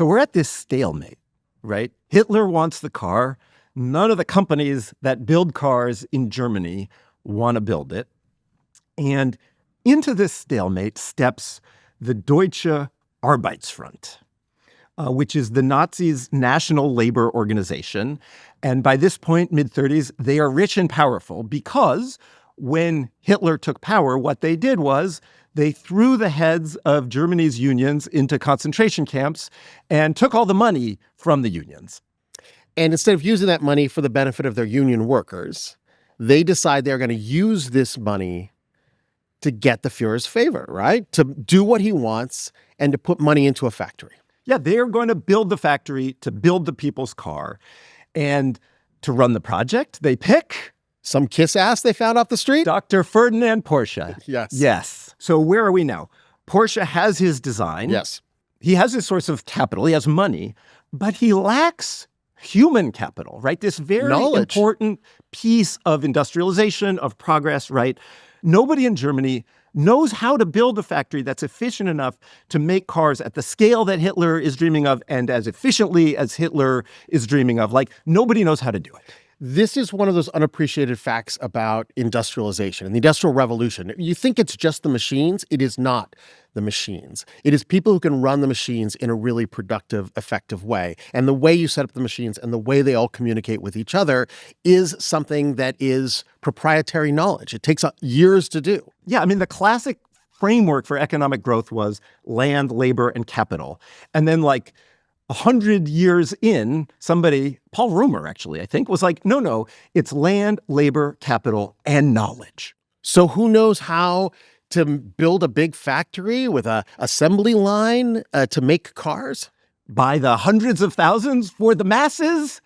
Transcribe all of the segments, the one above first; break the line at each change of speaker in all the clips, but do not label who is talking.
So we're at this stalemate, right? Hitler wants the car. None of the companies that build cars in Germany want to build it. And into this stalemate steps the Deutsche Arbeitsfront, which is the Nazis' national labor organization. And by this point, mid-30s, they are rich and powerful because when Hitler took power, what they did was they threw the heads of Germany's unions into concentration camps and took all the money from the unions.
And instead of using that money for the benefit of their union workers, they decide they're going to use this money to get the Führer's favor, right? To do what he wants and to put money into a factory.
Yeah, they're going to build the factory to build the people's car. And to run the project, they pick
some kiss ass they found off the street?
Dr. Ferdinand Porsche.
Yes.
Yes. So where are we now? Porsche has his design.
Yes.
He has his source of capital. He has money, but he lacks human capital, right? This very important piece of industrialization, of progress, right? Nobody in Germany knows how to build a factory that's efficient enough to make cars at the scale that Hitler is dreaming of and as efficiently as Hitler is dreaming of. Like, nobody knows how to do it.
This is one of those unappreciated facts about industrialization and the Industrial Revolution. You think it's just the machines. It is not the machines. It is people who can run the machines in a really productive, effective way. And the way you set up the machines and the way they all communicate with each other is something that is proprietary knowledge. It takes years to do.
Yeah, I mean, the classic framework for economic growth was land, labor, and capital. And then, 100 years in, somebody, Paul Romer actually, I think, was like, no, it's land, labor, capital, and knowledge.
So who knows how to build a big factory with an assembly line to make cars?
By the hundreds of thousands for the masses,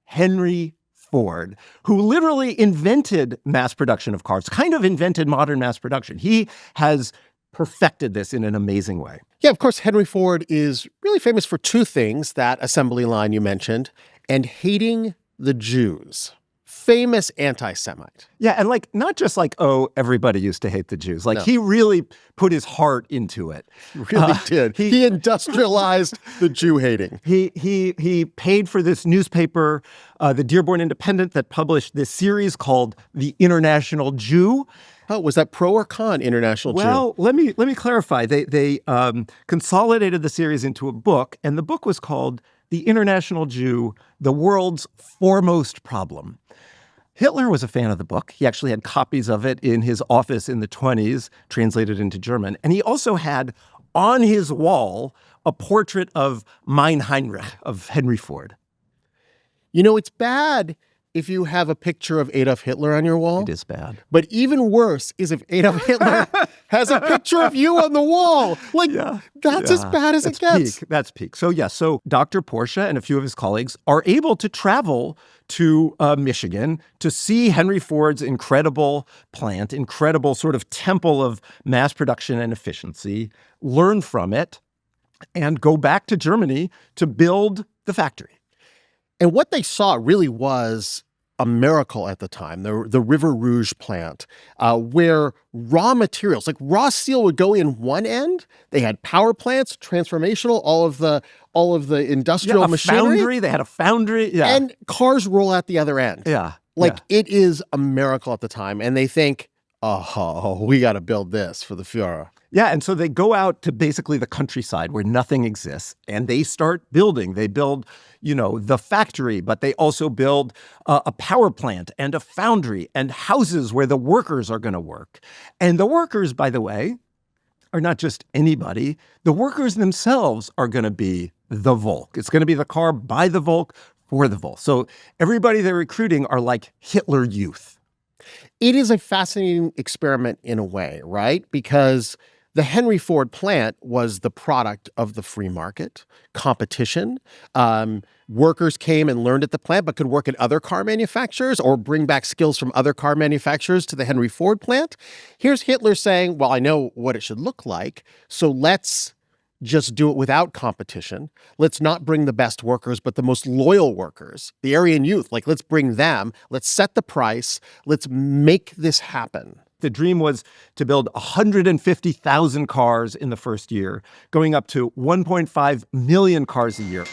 Henry Ford, who literally invented mass production of cars, kind of invented modern mass production. He has perfected this in an amazing way.
Yeah, of course, Henry Ford is really famous for two things, that assembly line you mentioned, and hating the Jews. Famous anti-Semite.
Yeah, and not just everybody used to hate the Jews.
No.
He really put his heart into it.
Really did. He industrialized the Jew hating.
He paid for this newspaper, the Dearborn Independent, that published this series called The International Jew.
Oh, was that pro or con International Jew?
Well, let me clarify. They consolidated the series into a book, and the book was called The International Jew, The World's Foremost Problem. Hitler was a fan of the book. He actually had copies of it in his office in the 1920s, translated into German. And he also had on his wall a portrait of Mein Heinrich, of Henry Ford.
You know, it's bad if you have a picture of Adolf Hitler on your wall.
It is bad.
But even worse is if Adolf Hitler has a picture of you on the wall. That's as bad as it gets.
That's peak. So Dr. Porsche and a few of his colleagues are able to travel to Michigan to see Henry Ford's incredible plant, incredible sort of temple of mass production and efficiency, learn from it, and go back to Germany to build the factory.
And what they saw really was a miracle at the time, the River Rouge plant, where raw materials, like raw steel, would go in one end. They had power plants, transformational, all of the industrial machinery.
Foundry. They had a foundry. Yeah.
And cars roll out the other end.
Yeah.
It is a miracle at the time. And they think, oh, we got to build this for the Führer.
Yeah, and so they go out to basically the countryside where nothing exists, and they start building. They build, the factory, but they also build a power plant and a foundry and houses where the workers are going to work. And the workers, by the way, are not just anybody. The workers themselves are going to be the Volk. It's going to be the car by the Volk for the Volk. So everybody they're recruiting are like Hitler Youth.
It is a fascinating experiment in a way, right? Because the Henry Ford plant was the product of the free market, competition. Workers came and learned at the plant, but could work at other car manufacturers or bring back skills from other car manufacturers to the Henry Ford plant. Here's Hitler saying, well, I know what it should look like, so let's just do it without competition. Let's not bring the best workers, but the most loyal workers, the Aryan youth. Let's bring them. Let's set the price. Let's make this happen.
The dream was to build 150,000 cars in the first year, going up to 1.5 million cars a year.